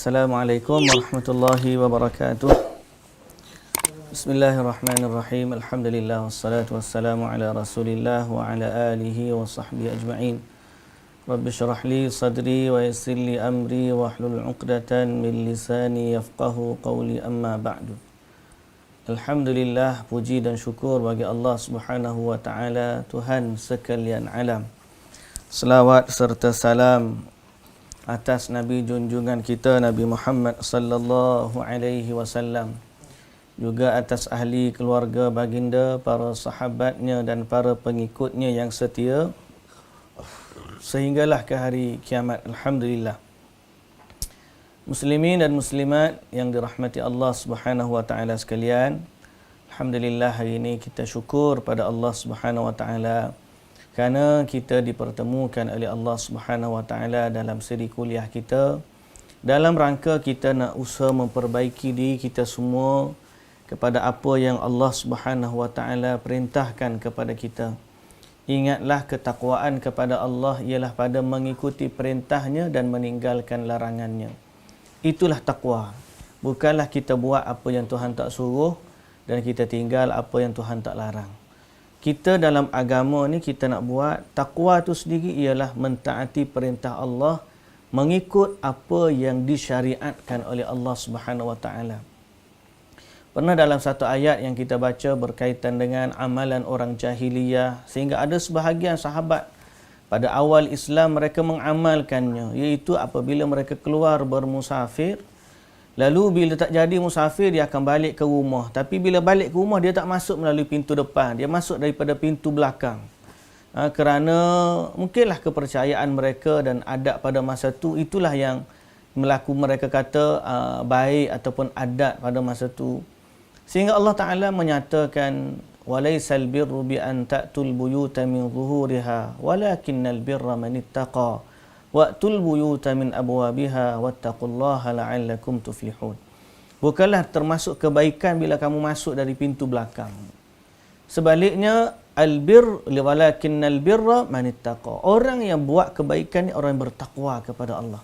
Assalamualaikum warahmatullahi wabarakatuh. Bismillahirrahmanirrahim. Alhamdulillah wassalatu wassalamu ala Rasulillah wa ala alihi wa sahbihi ajma'in. Rabbi syrah li sadri wa yassir li amri wa hlul 'uqdatan min lisani yafqahu qawli, amma ba'du. Alhamdulillah, puji dan syukur bagi Allah Subhanahu wa taala, Tuhan sekalian alam. Selawat serta salam atas Nabi junjungan kita Nabi Muhammad sallallahu alaihi wasallam, juga atas ahli keluarga baginda, para sahabatnya dan para pengikutnya yang setia sehinggalah ke hari kiamat. Alhamdulillah. Muslimin dan muslimat yang dirahmati Allah Subhanahu wa taala sekalian, alhamdulillah hari ini kita syukur pada Allah Subhanahu wa taala kerana kita dipertemukan oleh Allah Subhanahu wa taala dalam siri kuliah kita, dalam rangka kita nak usaha memperbaiki diri kita semua kepada apa yang Allah Subhanahu wa taala perintahkan kepada kita. Ingatlah, ketakwaan kepada Allah ialah pada mengikuti perintahnya dan meninggalkan larangannya. Itulah takwa. Bukanlah kita buat apa yang Tuhan tak suruh dan kita tinggal apa yang Tuhan tak larang. Kita dalam agama ni kita nak buat takwa tu sendiri ialah mentaati perintah Allah, mengikut apa yang disyariatkan oleh Allah Subhanahu wa taala. Pernah dalam satu ayat yang kita baca berkaitan dengan amalan orang jahiliyah, sehingga ada sebahagian sahabat pada awal Islam mereka mengamalkannya, iaitu apabila mereka keluar bermusafir, lalu bila tak jadi musafir dia akan balik ke rumah, tapi bila balik ke rumah dia tak masuk melalui pintu depan, dia masuk daripada pintu belakang. Kerana mungkinlah kepercayaan mereka dan adat pada masa tu itulah yang mereka kata baik ataupun adat pada masa tu. Sehingga Allah Ta'ala menyatakan walaisal birru bi an ta'tul buyuta min zuhuriha walakinnal birra man ittaqa wa'tul buyuta min abwabiha wattaqullaha la'allakum tuflihun. Bukanlah termasuk kebaikan bila kamu masuk dari pintu belakang. Sebaliknya albir walakinnal birra man ittaqa. Orang yang buat kebaikan ni orang yang bertakwa kepada Allah.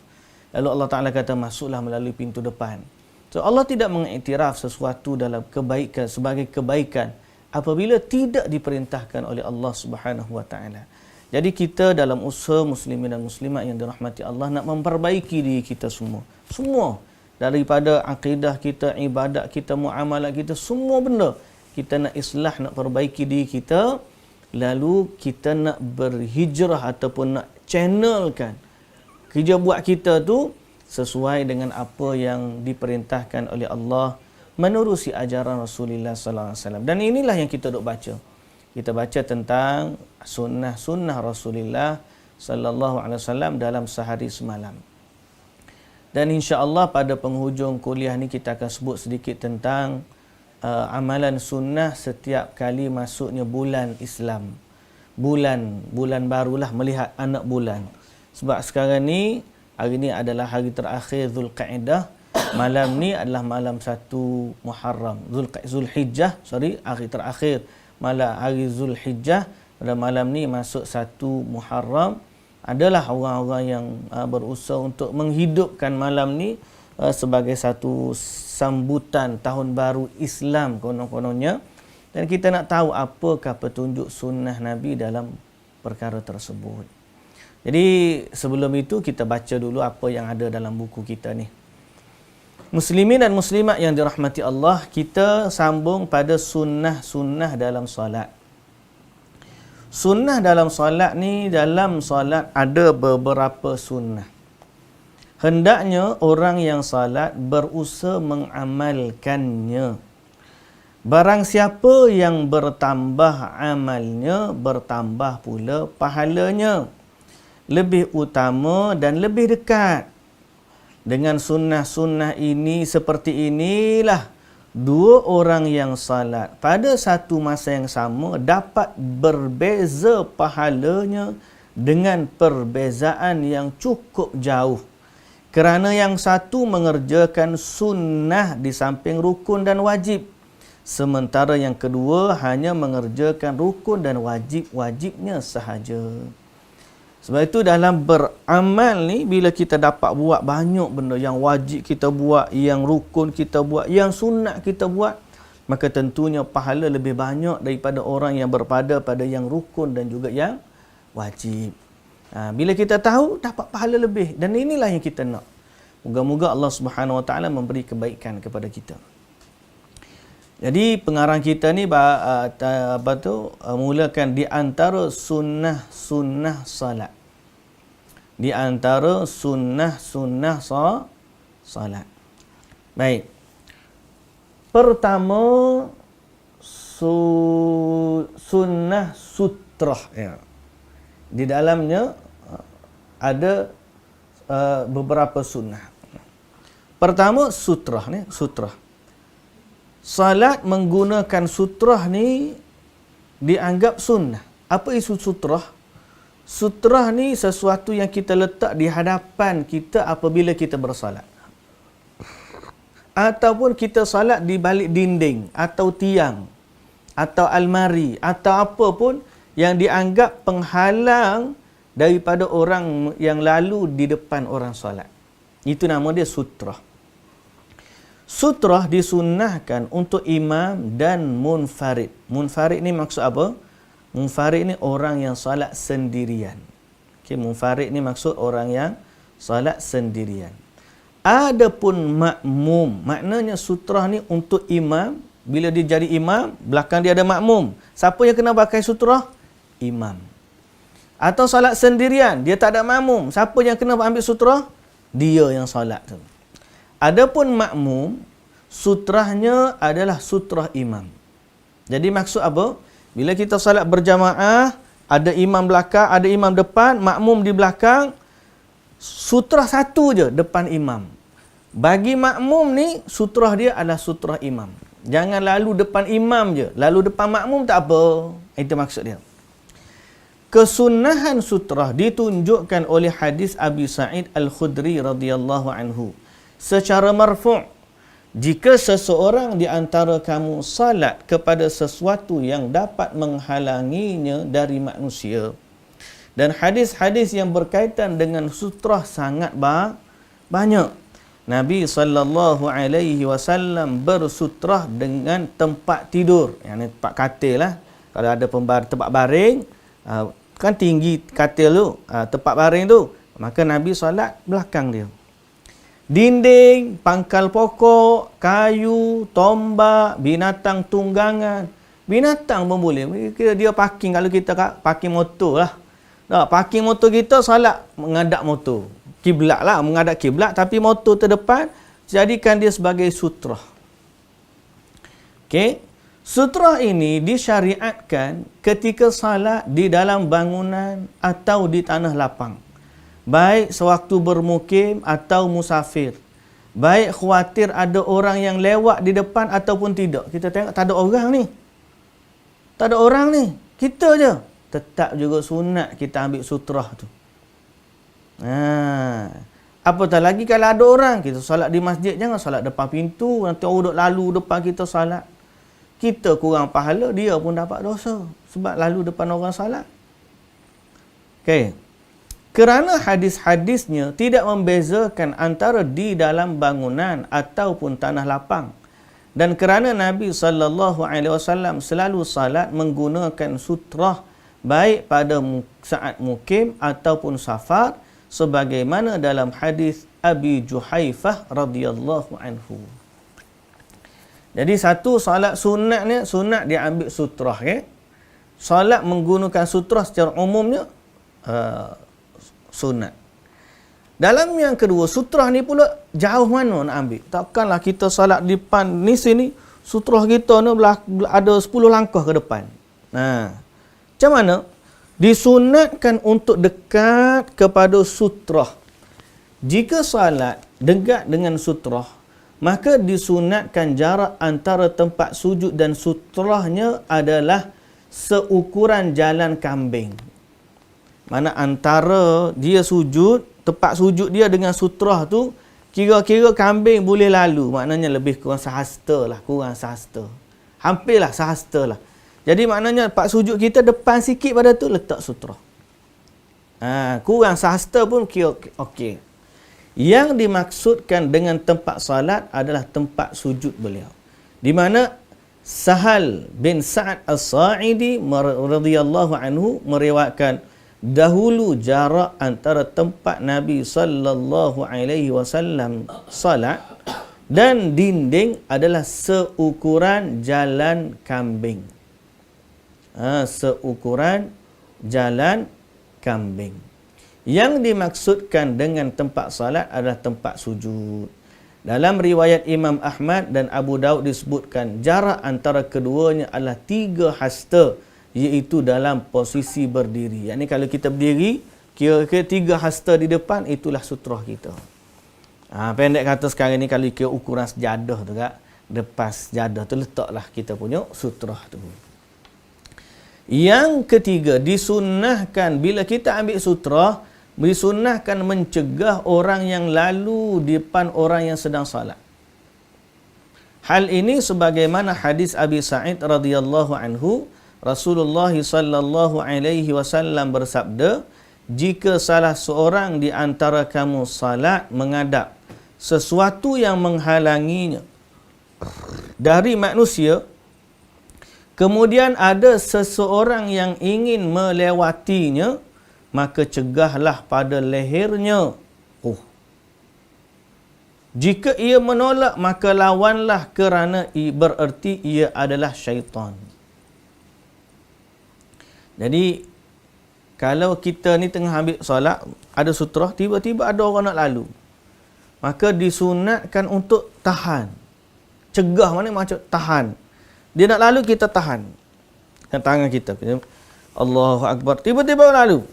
Lalu Allah Ta'ala kata masuklah melalui pintu depan. So Allah tidak mengiktiraf sesuatu dalam kebaikan sebagai kebaikan apabila tidak diperintahkan oleh Allah Subhanahu wa taala. Jadi kita dalam usaha muslimin dan muslimat yang dirahmati Allah nak memperbaiki diri kita semua. Semua daripada akidah kita, ibadat kita, muamalah kita, semua benda kita nak islah, nak perbaiki diri kita. Lalu kita nak berhijrah ataupun nak channelkan kerja buat kita tu sesuai dengan apa yang diperintahkan oleh Allah menerusi ajaran Rasulullah sallallahu alaihi wasallam. Dan inilah yang kita duk baca. Kita baca tentang sunnah-sunnah Rasulullah sallallahu alaihi wasallam dalam sehari semalam. Dan insya-Allah pada penghujung kuliah ni kita akan sebut sedikit tentang amalan sunnah setiap kali masuknya bulan Islam. Bulan barulah, melihat anak bulan. Sebab sekarang ni hari ni adalah hari terakhir Zulqa'dah. Malam ni adalah malam 1 Muharram. Zulhijjah, hari terakhir malam hari Zulhijjah. Pada malam ni masuk 1 Muharram. Adalah orang-orang yang berusaha untuk menghidupkan malam ni sebagai satu sambutan tahun baru Islam konon-kononnya. Dan kita nak tahu apakah petunjuk sunnah Nabi dalam perkara tersebut. Jadi sebelum itu kita baca dulu apa yang ada dalam buku kita ni. Muslimin dan muslimat yang dirahmati Allah, kita sambung pada sunnah-sunnah dalam solat. Sunnah dalam solat ni, dalam solat ada beberapa sunnah. Hendaknya orang yang solat berusaha mengamalkannya. Barang siapa yang bertambah amalnya, bertambah pula pahalanya. Lebih utama dan lebih dekat. Dengan sunnah-sunnah ini, seperti inilah dua orang yang salat pada satu masa yang sama dapat berbeza pahalanya dengan perbezaan yang cukup jauh. Kerana yang satu mengerjakan sunnah di samping rukun dan wajib, sementara yang kedua hanya mengerjakan rukun dan wajib-wajibnya sahaja. Sebab itu dalam beramal ni, bila kita dapat buat banyak benda yang wajib kita buat, yang rukun kita buat, yang sunat kita buat, maka tentunya pahala lebih banyak daripada orang yang berpada pada yang rukun dan juga yang wajib. Bila kita tahu, dapat pahala lebih. Dan inilah yang kita nak. Moga-moga Allah Subhanahu Wa Taala memberi kebaikan kepada kita. Jadi pengarang kita ni mulakan di antara sunnah salat. Di antara sunnah salat. Baik. Pertama, sunnah sutrah. Ya. Di dalamnya ada beberapa sunnah. Pertama, sutrah ni, sutrah. Salat menggunakan sutrah ni dianggap sunnah. Apa isu sutrah? Sutrah ni sesuatu yang kita letak di hadapan kita apabila kita bersalat. Ataupun kita salat di balik dinding atau tiang atau almari atau apa pun yang dianggap penghalang daripada orang yang lalu di depan orang salat. Itu nama dia sutrah. Sutrah disunnahkan untuk imam dan munfarid. Munfarid ni maksud apa? Munfarid ni orang yang salat sendirian. Okey, munfarid ni maksud orang yang salat sendirian. Adapun makmum, maknanya sutrah ni untuk imam. Bila dia jadi imam, belakang dia ada makmum. Siapa yang kena pakai sutrah? Imam. Atau salat sendirian, dia tak ada makmum. Siapa yang kena ambil sutrah? Dia yang salat tu. Adapun makmum, sutrahnya adalah sutrah imam. Jadi maksud apa? Bila kita salat berjamaah, ada imam belakang, ada imam depan, makmum di belakang, sutrah satu je depan imam. Bagi makmum ni, sutrah dia adalah sutrah imam. Jangan lalu depan imam je. Lalu depan makmum tak apa. Itu maksud dia. Kesunahan sutrah ditunjukkan oleh hadis Abi Sa'id Al-Khudri radhiyallahu anhu. Secara marfu', jika seseorang di antara kamu salat kepada sesuatu yang dapat menghalanginya dari manusia. Dan hadis-hadis yang berkaitan dengan sutrah sangat banyak. Nabi SAW bersutrah dengan tempat tidur. Yang tempat katil lah. Kalau ada tempat baring, kan tinggi katil tu, tempat baring tu. Maka Nabi salat belakang dia. Dinding, pangkal pokok, kayu, tombak, binatang tunggangan. Binatang pun boleh. Dia parking, kalau kita parking motor lah. Parking motor kita, salat menghadap motor. Kiblat lah, menghadap kiblat, tapi motor terdepan, jadikan dia sebagai sutrah. Okey. Sutrah ini disyariatkan ketika salat di dalam bangunan atau di tanah lapang. Baik sewaktu bermukim atau musafir. Baik khawatir ada orang yang lewat di depan ataupun tidak. Kita tengok tak ada orang ni. Tak ada orang ni. Kita je. Tetap juga sunat kita ambil sutrah tu. Apatah lagi kalau ada orang. Kita salat di masjid, jangan salat depan pintu. Nanti orang duduk lalu depan kita salat. Kita kurang pahala, dia pun dapat dosa. Sebab lalu depan orang salat. Okey. Kerana hadis-hadisnya tidak membezakan antara di dalam bangunan ataupun tanah lapang. Dan kerana Nabi SAW selalu salat menggunakan sutrah baik pada saat mukim ataupun safar, sebagaimana dalam hadis Abi Juhaifah radhiyallahu anhu. Jadi satu salat sunat ni, sunat dia ambil sutrah. Salat menggunakan sutrah secara umumnya sunat. Dalam yang kedua, sutrah ni pula jauh mana nak ambil. Takkanlah kita salat di depan ni sini, sutrah kita ni ada 10 langkah ke depan. Macam mana? Disunatkan untuk dekat kepada sutrah. Jika salat dekat dengan sutrah, maka disunatkan jarak antara tempat sujud dan sutrahnya adalah seukuran jalan kambing. Mana antara dia sujud, tempat sujud dia dengan sutrah tu, kira-kira kambing boleh lalu. Maknanya lebih kurang sehasta lah. Kurang sehasta. Hampirlah sehasta lah. Jadi maknanya tempat sujud kita depan sikit pada tu letak sutrah. Kurang sehasta pun kira okey. Yang dimaksudkan dengan tempat salat adalah tempat sujud beliau. Di mana Sahal bin Sa'ad As-Sa'idi radhiyallahu anhu meriwayatkan dahulu jarak antara tempat Nabi sallallahu alaihi wasallam salat dan dinding adalah seukuran jalan kambing. Seukuran jalan kambing. Yang dimaksudkan dengan tempat salat adalah tempat sujud. Dalam riwayat Imam Ahmad dan Abu Daud disebutkan jarak antara keduanya adalah 3 hasta, iaitu dalam posisi berdiri. Yang ni kalau kita berdiri, kira-kira 3 hasta di depan, itulah sutrah kita. Pendek kata sekarang ni kalau kira ukuran sejadah tu kan, depan sejadah tu letaklah kita punya sutrah tu. Yang ketiga, disunnahkan bila kita ambil sutrah, disunnahkan mencegah orang yang lalu di depan orang yang sedang salat. Hal ini sebagaimana hadis Abi Sa'id radhiyallahu anhu, Rasulullah sallallahu alaihi wasallam bersabda, jika salah seorang di antara kamu salat menghadap sesuatu yang menghalanginya dari manusia, kemudian ada seseorang yang ingin melewatinya, maka cegahlah pada lehernya. Jika ia menolak, maka lawanlah, kerana bererti ia adalah syaitan. Jadi, kalau kita ni tengah ambil solat, ada sutrah, tiba-tiba ada orang nak lalu, maka disunatkan untuk tahan. Cegah mana macam tahan. Dia nak lalu, kita tahan dengan tangan kita. Allahu Akbar. Tiba-tiba lalu,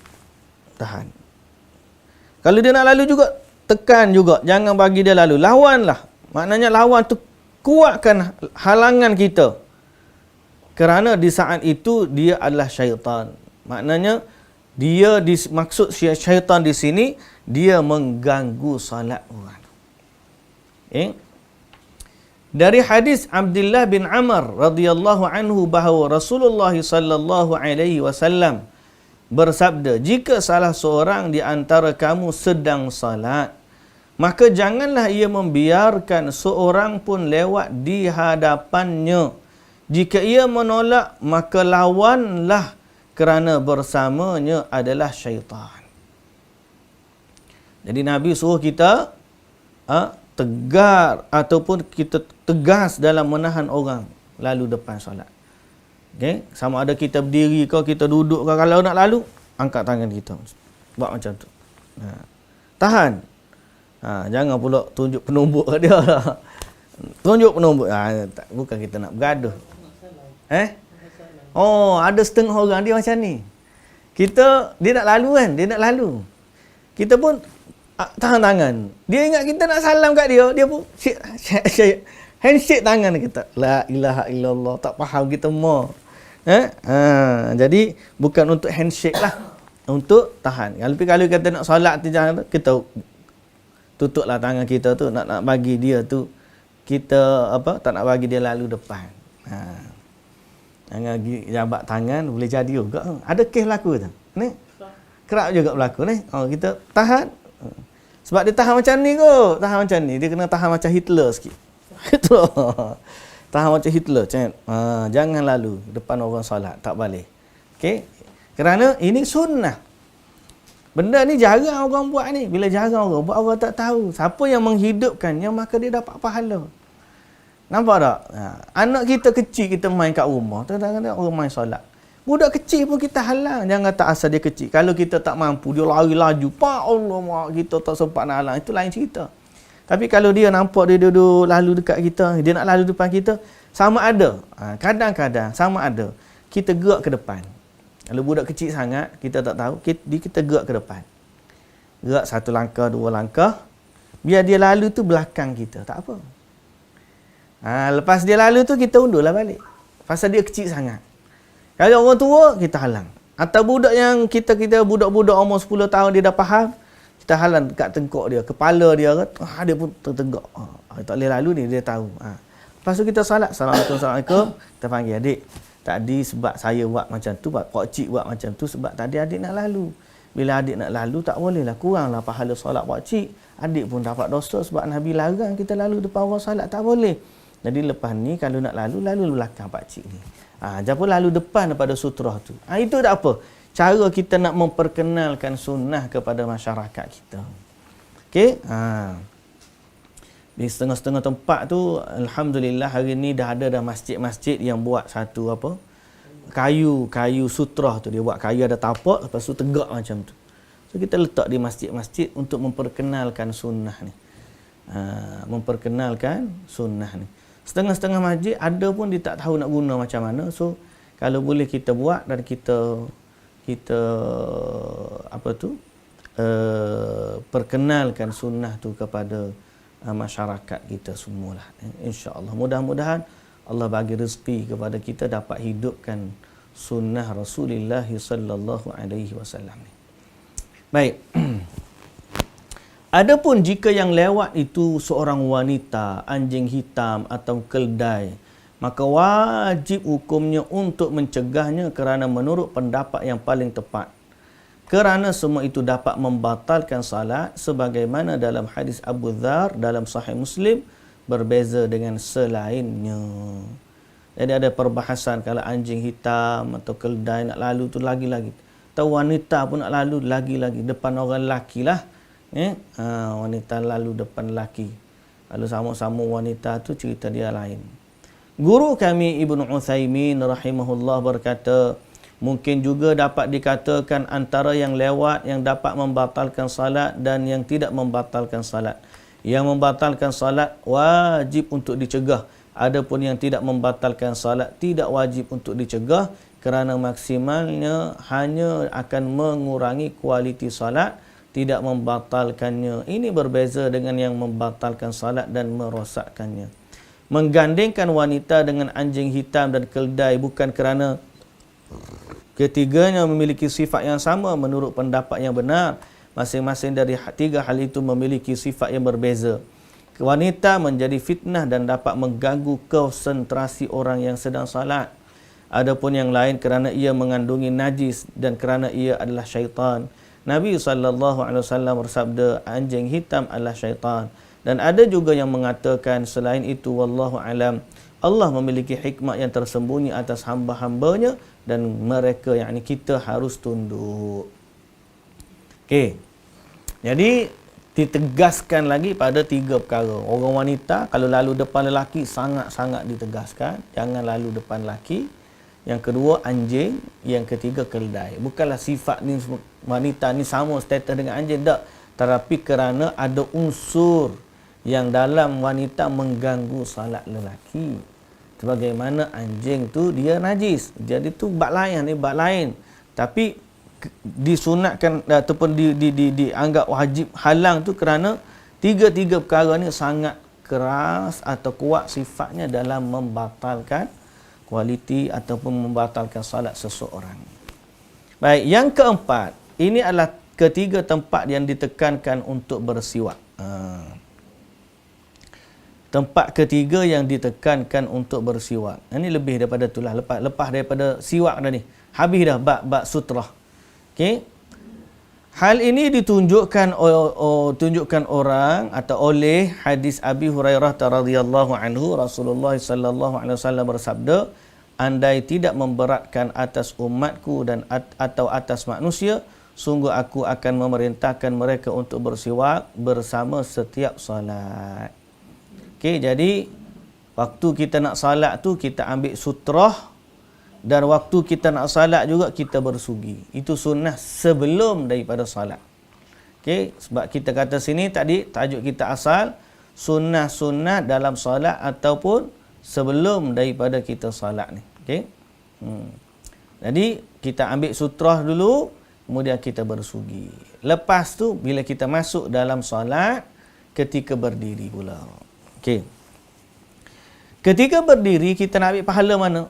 tahan. Kalau dia nak lalu juga, tekan juga. Jangan bagi dia lalu. Lawanlah. Maknanya lawan tu kuatkan halangan kita. Kerana di saat itu dia adalah syaitan. Maknanya dia maksud syaitan di sini, dia mengganggu salat orang. Dari hadis Abdullah bin Amr radhiyallahu anhu bahawa Rasulullah sallallahu alaihi wasallam bersabda, jika salah seorang di antara kamu sedang salat, maka janganlah ia membiarkan seorang pun lewat di hadapannya. Jika ia menolak, maka lawanlah, kerana bersamanya adalah syaitan. Jadi Nabi suruh kita tegar ataupun kita tegas dalam menahan orang lalu depan solat. Okey, sama ada kita berdiri ke, kita duduk ke, kalau nak lalu, angkat tangan kita. Buat macam tu. Tahan. Jangan pula tunjuk penumbuk ke dia. Tunjuk penumbuk. Bukan kita nak bergaduh. Ada setengah orang dia macam ni. Dia nak lalu kan? Dia nak lalu. Kita pun tahan tangan. Dia ingat kita nak salam kat dia, dia pun handshake tangan kita. La ilaha illallah. Tak faham kita mau. Jadi bukan untuk handshake lah, untuk tahan. Tapi kalau kita nak solat tu, jangan kita tutuplah tangan kita tu, nak bagi dia tu, kita tak nak bagi dia lalu depan. Jangan jabat tangan, boleh jadi juga. Ada kes berlaku tu. Ni kerap juga berlaku ni. Kita tahan. Sebab dia tahan macam ni kot. Tahan macam ni. Dia kena tahan macam Hitler sikit. Tahan macam Hitler. Jangan lalu depan orang solat. Tak boleh. Okey? Kerana ini sunnah. Benda ni jarang orang buat ni. Bila jarang orang buat, orang tak tahu. Siapa yang menghidupkannya, maka dia dapat pahala. Nampak tak? Anak kita kecil, kita main kat rumah. Kadang-kadang orang main solat. Budak kecil pun kita halang. Jangan kata asal dia kecil. Kalau kita tak mampu, dia lari laju. Pak Allah, mak, kita tak sempat nak halang. Itu lain cerita. Tapi kalau dia nampak dia duduk lalu dekat kita, dia nak lalu depan kita, sama ada. Kadang-kadang sama ada. Kita gerak ke depan. Kalau budak kecil sangat, kita tak tahu, kita gerak ke depan. Gerak 1 langkah, 2 langkah. Biar dia lalu tu belakang kita. Tak apa. Lepas dia lalu tu, kita undurlah balik. Pasal dia kecil sangat. Kalau orang tua, kita halang. Atau budak yang kita budak-budak umur 10 tahun, dia dah faham, kita halang dekat tengkok dia, kepala dia, dia pun tertegak. Tak boleh lalu ni, dia tahu. Lepas tu kita salat. Assalamualaikum. Kita panggil adik. Tadi sebab saya buat macam tu, pak cik buat macam tu, sebab tadi adik nak lalu. Bila adik nak lalu, tak bolehlah. Kuranglah pahala solat pakcik. Adik pun dapat dosa sebab Nabi larang kita lalu depan orang solat. Tak boleh. Jadi lepas ni, kalau nak lalu belakang pakcik ni. Jangan lalu depan daripada sutrah tu. Itu tak apa. Cara kita nak memperkenalkan sunnah kepada masyarakat kita. Okey? Di setengah-setengah tempat tu, alhamdulillah hari ni dah ada masjid-masjid yang buat satu apa? Kayu sutrah tu. Dia buat kayu ada tapak, lepas tu tegak macam tu. So kita letak di masjid-masjid untuk memperkenalkan sunnah ni. Memperkenalkan sunnah ni. Setengah-setengah masjid ada pun dia tak tahu nak guna macam mana. So kalau boleh kita buat dan kita perkenalkan sunnah tu kepada masyarakat kita semualah. InsyaAllah. Mudah-mudahan Allah bagi rezeki kepada kita dapat hidupkan sunnah Rasulullah sallallahu alaihi wasallam. Baik. Adapun jika yang lewat itu seorang wanita, anjing hitam atau keldai, maka wajib hukumnya untuk mencegahnya kerana menurut pendapat yang paling tepat. Kerana semua itu dapat membatalkan salat sebagaimana dalam hadis Abu Dzar dalam Sahih Muslim, berbeza dengan selainnya. Jadi ada perbahasan kalau anjing hitam atau keldai nak lalu tu lagi-lagi. Atau wanita pun nak lalu lagi-lagi depan orang lelaki lah. Wanita lalu depan lelaki. Kalau sama-sama wanita tu cerita dia lain. Guru kami Ibnu Utsaimin rahimahullah berkata, mungkin juga dapat dikatakan antara yang lewat yang dapat membatalkan salat dan yang tidak membatalkan salat. Yang membatalkan salat wajib untuk dicegah. Adapun yang tidak membatalkan salat tidak wajib untuk dicegah kerana maksimalnya hanya akan mengurangi kualiti salat, tidak membatalkannya. Ini berbeza dengan yang membatalkan salat dan merosakkannya. Menggandingkan wanita dengan anjing hitam dan keldai bukan kerana ketiganya memiliki sifat yang sama menurut pendapat yang benar. Masing-masing dari tiga hal itu memiliki sifat yang berbeza. Wanita menjadi fitnah dan dapat mengganggu konsentrasi orang yang sedang salat. Adapun yang lain kerana ia mengandungi najis dan kerana ia adalah syaitan. Nabi SAW bersabda, anjing hitam adalah syaitan. Dan ada juga yang mengatakan selain itu, wallahu alam, Allah memiliki hikmah yang tersembunyi atas hamba-hambanya dan mereka, yakni kita harus tunduk. Okey. Jadi ditegaskan lagi pada tiga perkara. Orang wanita kalau lalu depan lelaki sangat-sangat ditegaskan, jangan lalu depan lelaki. Yang kedua anjing, yang ketiga keldai. Bukanlah sifat ni wanita ni sama status dengan anjing, tak. Tetapi kerana ada unsur yang dalam wanita mengganggu salat lelaki. Sebagaimana anjing tu dia najis. Jadi tu bab lain, ni bab lain. Tapi disunatkan ataupun dianggap wajib halang tu kerana tiga-tiga perkara ni sangat keras atau kuat sifatnya dalam membatalkan kualiti ataupun membatalkan salat seseorang. Baik, yang keempat, ini adalah ketiga tempat yang ditekankan untuk bersiwak. Tempat ketiga yang ditekankan untuk bersiwak. Ini lebih daripada itulah, lepas daripada siwak dah ni. Habis dah bab sutrah. Okey. Hal ini ditunjukkan orang atau oleh hadis Abi Hurairah radhiyallahu anhu, Rasulullah sallallahu alaihi wasallam bersabda, andai tidak memberatkan atas umatku dan atau atas manusia, sungguh aku akan memerintahkan mereka untuk bersiwak bersama setiap salat. Okey, jadi waktu kita nak salat tu kita ambil sutrah. Dan waktu kita nak salat juga kita bersugi. Itu sunnah sebelum daripada salat. Okey, sebab kita kata sini tadi tajuk kita asal sunnah-sunnah dalam salat ataupun sebelum daripada kita salat ni. Okey. Jadi kita ambil sutrah dulu, kemudian kita bersugi. Lepas tu bila kita masuk dalam salat, ketika berdiri pula. Okey. Ketika berdiri kita nak ambil pahala mana?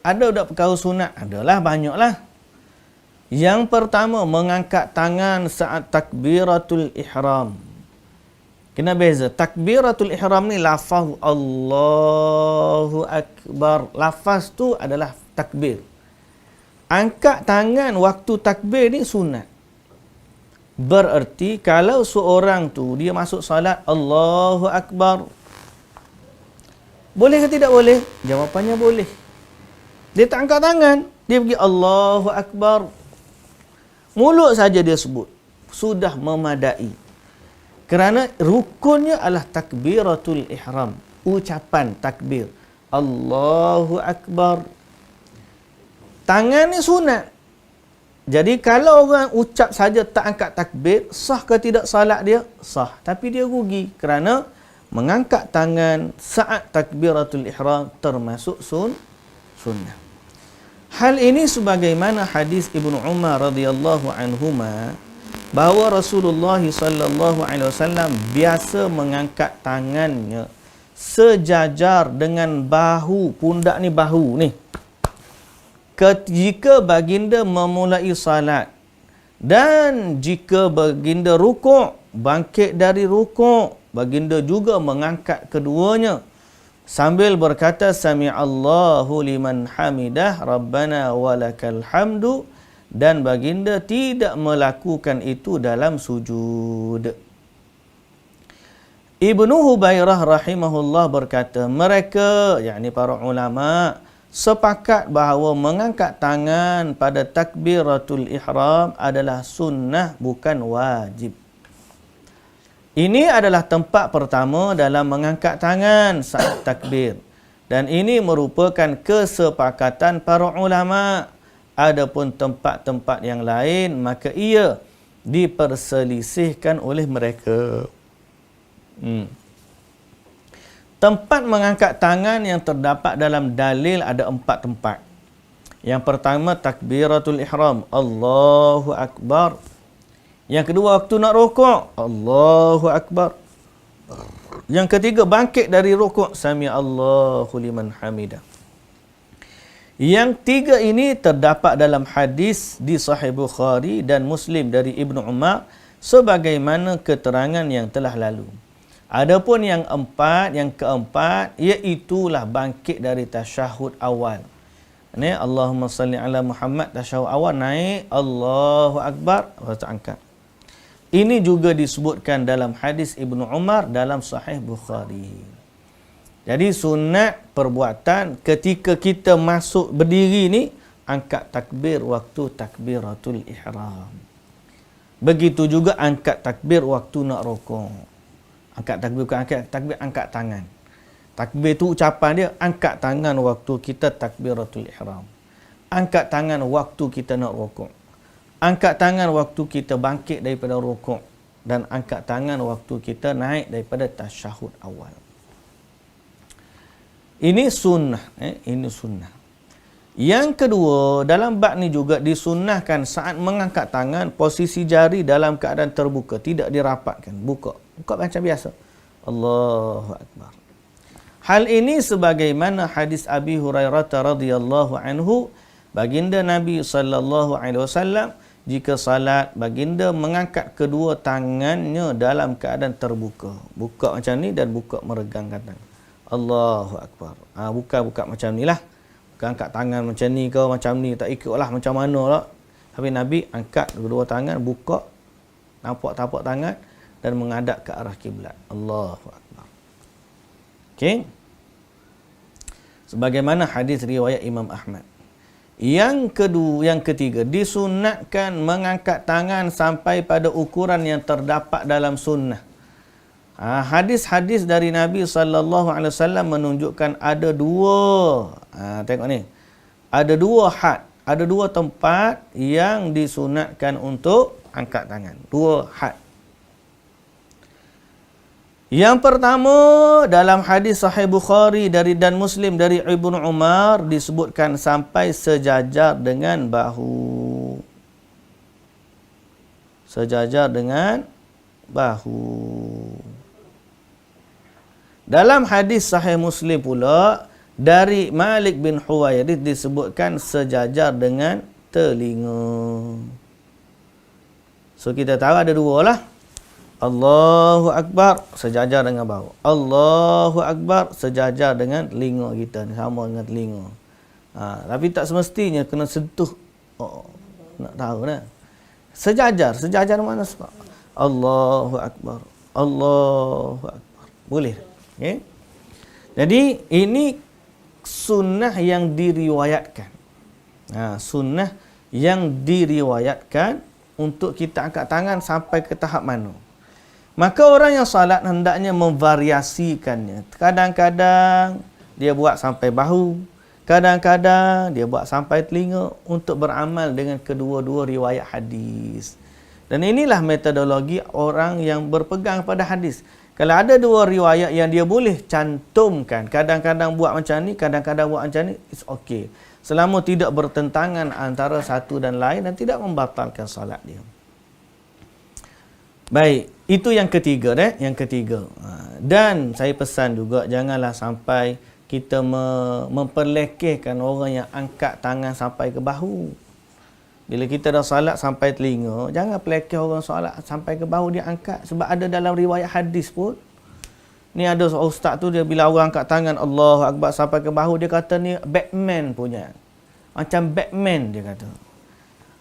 Ada tak perkara sunat? Adalah, banyaklah. Yang pertama, mengangkat tangan saat takbiratul ihram. Kena beza. Takbiratul ihram ni lafaz Allahu Akbar. Lafaz tu adalah takbir. Angkat tangan waktu takbir ni sunat. Bererti kalau seorang tu dia masuk salat, Allahu Akbar, boleh ke tidak boleh? Jawapannya boleh. Dia tak angkat tangan, dia pergi Allahu Akbar, mulut saja dia sebut, sudah memadai. Kerana rukunnya adalah takbiratul ihram, ucapan takbir, Allahu Akbar. Tangan ni sunat. Jadi kalau orang ucap saja tak angkat takbir, sah ke tidak salat dia? Sah. Tapi dia rugi kerana mengangkat tangan saat takbiratul ihram termasuk sunnah. Hal ini sebagaimana hadis Ibnu Umar radhiyallahu anhuma bahawa Rasulullah sallallahu alaihi wasallam biasa mengangkat tangannya sejajar dengan bahu, pundak ni bahu ni, jika baginda memulai salat, dan jika baginda rukuk, bangkit dari rukuk, baginda juga mengangkat keduanya sambil berkata sami'allahu liman hamidah rabbana walakal hamdu, dan baginda tidak melakukan itu dalam sujud. Ibnu Hubairah rahimahullah berkata, mereka, yakni para ulama, sepakat bahawa mengangkat tangan pada takbiratul ihram adalah sunnah, bukan wajib. Ini adalah tempat pertama dalam mengangkat tangan saat takbir. Dan ini merupakan kesepakatan para ulama. Adapun tempat-tempat yang lain, maka ia diperselisihkan oleh mereka. Tempat mengangkat tangan yang terdapat dalam dalil ada 4 tempat. Yang pertama takbiratul ihram, Allahu Akbar. Yang kedua waktu nak rukuk, Allahu Akbar. Yang ketiga bangkit dari rukuk, sami'allahu liman hamidah. Yang tiga ini terdapat dalam hadis di Sahih Bukhari dan Muslim dari Ibnu Umar sebagaimana keterangan yang telah lalu. Adapun yang keempat, iaitulah bangkit dari tasyahud awal. Ini Allahumma salli ala Muhammad, tasyahud awal naik, Allahu Akbar, lepas tu angkat. Ini juga disebutkan dalam hadis Ibnu Umar dalam Sahih Bukhari. Jadi sunat perbuatan ketika kita masuk berdiri ni, angkat takbir waktu takbiratul ihram. Begitu juga angkat takbir waktu nak rukuk. Angkat takbir, bukan angkat takbir, angkat tangan. Takbir tu ucapan dia, angkat tangan waktu kita takbiratul ihram. Angkat tangan waktu kita nak rukuk. Angkat tangan waktu kita bangkit daripada rukuk. Dan angkat tangan waktu kita naik daripada tasyahud awal. Ini sunnah. Ini sunnah. Yang kedua, dalam bab ni juga disunnahkan saat mengangkat tangan, posisi jari dalam keadaan terbuka. Tidak dirapatkan. Buka macam biasa. Allahu Akbar. Hal ini sebagaimana hadis Abi Hurairah radhiyallahu anhu, baginda Nabi sallallahu alaihi wasallam jika salat, baginda mengangkat kedua tangannya dalam keadaan terbuka. Buka macam ni dan buka meregangkan tangan. Allahu Akbar. Buka macam ni lah. Bukan angkat tangan macam ni ke macam ni, tak ikutlah macam mana lah. Tapi Nabi angkat kedua tangan, buka, nampak tapak tangan dan menghadap ke arah kiblat. Allahu Akbar. Okey. Sebagaimana hadis riwayat Imam Ahmad. Yang ketiga, disunatkan mengangkat tangan sampai pada ukuran yang terdapat dalam sunnah. Hadis-hadis dari Nabi SAW menunjukkan ada dua. Tengok ni. Ada dua had. Ada dua tempat yang disunatkan untuk angkat tangan. Dua had. Yang pertama, dalam hadis Sahih Bukhari dan Muslim dari Ibnu Umar disebutkan sampai sejajar dengan bahu. Sejajar dengan bahu. Dalam hadis Sahih Muslim pula dari Malik bin Huwairith disebutkan sejajar dengan telinga. So kita tahu ada dua lah. Allahu Akbar sejajar dengan bahu. Allahu Akbar sejajar dengan telinga kita ni, sama dengan telinga. Tapi tak semestinya kena sentuh Oh, nak tahu dah. Sejajar mana sebab? Allahu Akbar. Allahu Akbar. Boleh. Okay? Jadi ini sunnah yang diriwayatkan. Sunnah yang diriwayatkan untuk kita angkat tangan sampai ke tahap mana. Maka orang yang salat hendaknya memvariasikannya. Kadang-kadang dia buat sampai bahu, kadang-kadang dia buat sampai telinga untuk beramal dengan kedua-dua riwayat hadis. Dan inilah metodologi orang yang berpegang pada hadis. Kalau ada dua riwayat yang dia boleh cantumkan, kadang-kadang buat macam ni, kadang-kadang buat macam ni, it's okay. Selama tidak bertentangan antara satu dan lain dan tidak membatalkan salat dia. Baik, itu yang ketiga yang ketiga. Dan saya pesan juga janganlah sampai kita memperlekehkan orang yang angkat tangan sampai ke bahu. Bila kita dah salat sampai telinga, jangan pelekeh orang salat sampai ke bahu dia angkat. Sebab ada dalam riwayat hadis pun. Ni ada ustaz tu, dia bila orang angkat tangan Allahu Akbar sampai ke bahu, dia kata ni Batman punya. Macam Batman dia kata.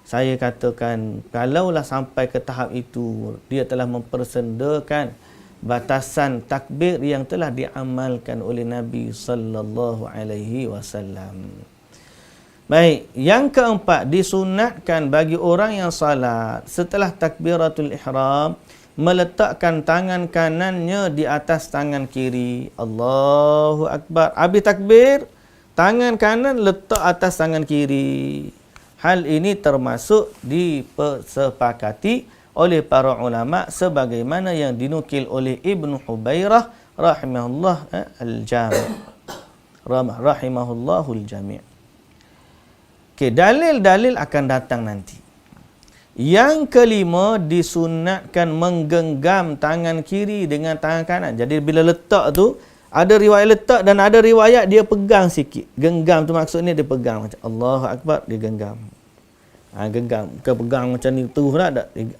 Saya katakan, kalaulah sampai ke tahap itu, dia telah mempersendakan batasan takbir yang telah diamalkan oleh Nabi sallallahu alaihi wasallam. Baik, yang keempat, disunatkan bagi orang yang salat setelah takbiratul ihram meletakkan tangan kanannya di atas tangan kiri. Allahu Akbar. Habis takbir, tangan kanan letak atas tangan kiri. Hal ini termasuk disepakati oleh para ulama sebagaimana yang dinukil oleh Ibnu Hubairah rahimahullah al-Jami'. Rahimahullahul Jami'. Okey, dalil-dalil akan datang nanti. Yang kelima, disunatkan menggenggam tangan kiri dengan tangan kanan. Jadi bila letak tu, ada riwayat letak dan ada riwayat dia pegang sikit. Genggam tu maksudnya dia pegang macam Allahu Akbar, dia genggam. Genggam. Bukan pegang macam ni terus lah,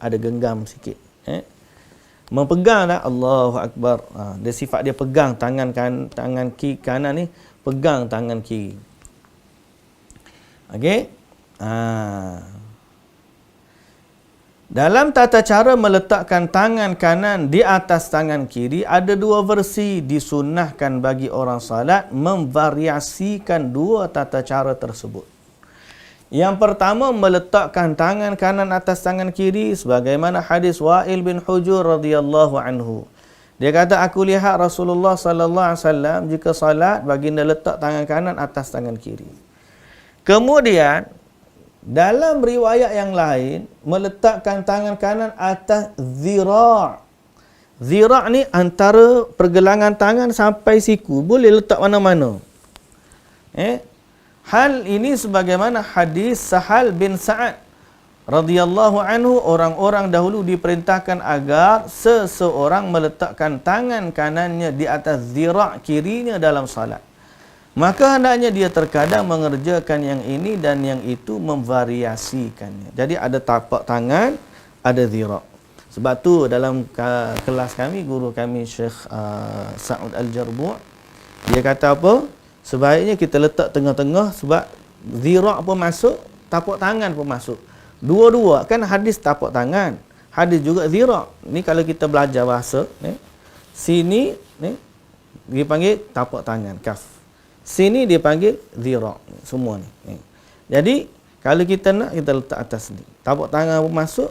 ada genggam sikit. Mempegang lah Allahu Akbar. Dia sifat dia pegang tangan kiri kanan ni, pegang tangan kiri. Okey. Dalam tata cara meletakkan tangan kanan di atas tangan kiri, ada dua versi. Disunnahkan bagi orang salat memvariasikan dua tata cara tersebut. Yang pertama, meletakkan tangan kanan atas tangan kiri sebagaimana hadis Wa'il bin Hujur radhiyallahu anhu. Dia kata, aku lihat Rasulullah sallallahu alaihi wasallam jika salat baginda letak tangan kanan atas tangan kiri. Kemudian dalam riwayat yang lain meletakkan tangan kanan atas zira'. Zira' ni antara pergelangan tangan sampai siku, boleh letak mana-mana. Hal ini sebagaimana hadis Sahal bin Sa'ad radhiyallahu anhu, orang-orang dahulu diperintahkan agar seseorang meletakkan tangan kanannya di atas zira' kirinya dalam salat. Maka hendaknya dia terkadang mengerjakan yang ini dan yang itu, memvariasikannya. Jadi ada tapak tangan, ada zira'. Sebab tu dalam kelas kami, guru kami Syekh Sa'ud Al-Jarbu', dia kata apa? Sebaiknya kita letak tengah-tengah sebab zira' pun masuk, tapak tangan pun masuk. Dua-dua, kan hadis tapak tangan, hadis juga zira'. Ni kalau kita belajar bahasa, sini dipanggil tapak tangan, kaf. Sini dia panggil zira', semua ni. Jadi kalau kita nak, kita letak atas ni. Tapak tangan pun masuk,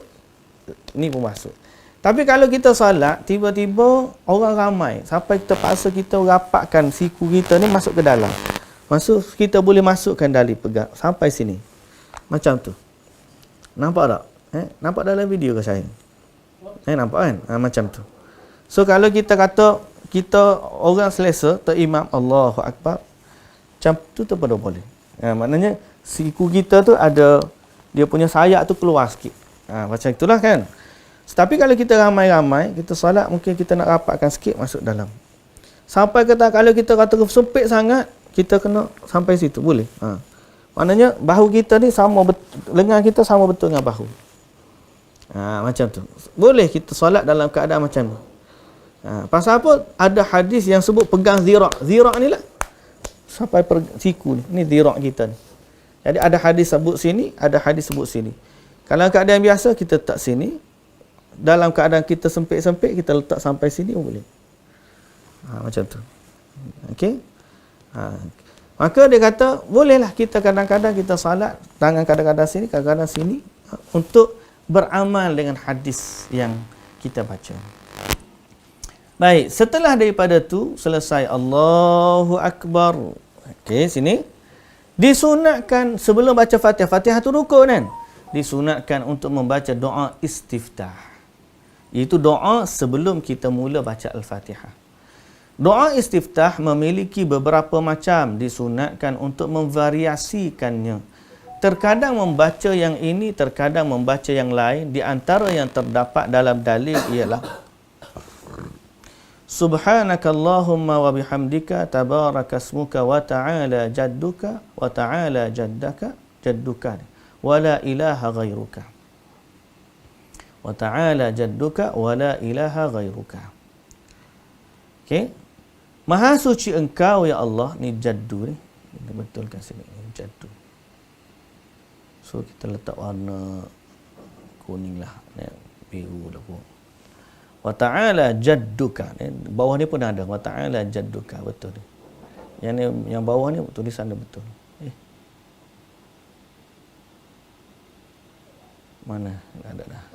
ni pun masuk. Tapi kalau kita salat, tiba-tiba orang ramai, sampai kita paksa kita rapatkan siku kita ni masuk ke dalam. Masuk, kita boleh masukkan dali pegang sampai sini. Macam tu. Nampak tak? Nampak dalam video ke saya? Nampak kan? Macam tu. So kalau kita kata, kita orang selesa, terimam Allahu Akbar, macam tu pada boleh. Maknanya siku kita tu ada, dia punya sayap tu keluar sikit. Macam itulah kan. Tapi kalau kita ramai-ramai, kita salat, mungkin kita nak rapatkan sikit masuk dalam. Sampai kata kalau kita kata sempit sangat, kita kena sampai situ, boleh. Maknanya bahu kita ni sama, lengan kita sama betul dengan bahu. Macam tu. Boleh kita salat dalam keadaan macam ni. Pasal apa? Ada hadis yang sebut pegang zira'. Zira' ni lah sampai siku ni. Ni zira' kita ni. Jadi ada hadis sebut sini, ada hadis sebut sini. Kalau keadaan biasa kita letak sini, dalam keadaan kita sempit-sempit kita letak sampai sini pun boleh. Macam tu. Okey. Maka dia kata bolehlah kita kadang-kadang kita salat tangan kadang-kadang sini, kadang-kadang sini untuk beramal dengan hadis yang kita baca. Baik, setelah daripada tu selesai Allahu Akbar. Okey, sini disunatkan sebelum baca Fatihah. Fatihah tu rukun kan? Disunatkan untuk membaca doa istiftah. Itu doa sebelum kita mula baca Al-Fatihah. Doa istiftah memiliki beberapa macam, disunatkan untuk memvariasikannya. Terkadang membaca yang ini, terkadang membaca yang lain. Di antara yang terdapat dalam dalil ialah Subhanakallahumma wa bihamdika tabarakasmuka wa ta'ala jadduka wa ta'ala jadduka wa la ilaha ghairuka. Wa ta'ala jadduka wa la ilaha ghairuka. Okey. Maha suci engkau ya Allah, ni jaddu ni. Kita betulkan sini jaddu. So kita letak warna kuning lah, biru lah pun. Wa ta'ala jadduka. Bawah ni pun ada. Wa ta'ala jadduka. Betul ni. Yang ni, yang bawah ni tulisan dia betul. Mana? Tak ada dah.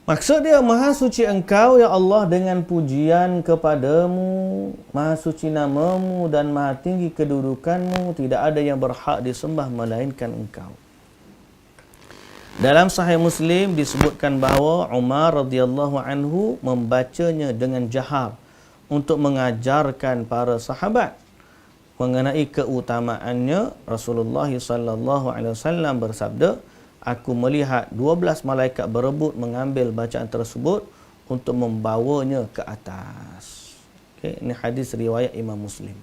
Maksud dia, Maha suci engkau ya Allah dengan pujian kepadamu, Maha suci namamu dan maha tinggi kedudukanmu, tidak ada yang berhak disembah melainkan engkau. Dalam Sahih Muslim disebutkan bahawa Umar radhiyallahu anhu membacanya dengan jahar untuk mengajarkan para sahabat mengenai keutamaannya. Rasulullah sallallahu alaihi wasallam bersabda, aku melihat 12 malaikat berebut mengambil bacaan tersebut untuk membawanya ke atas. Okay, ini hadis riwayat Imam Muslim.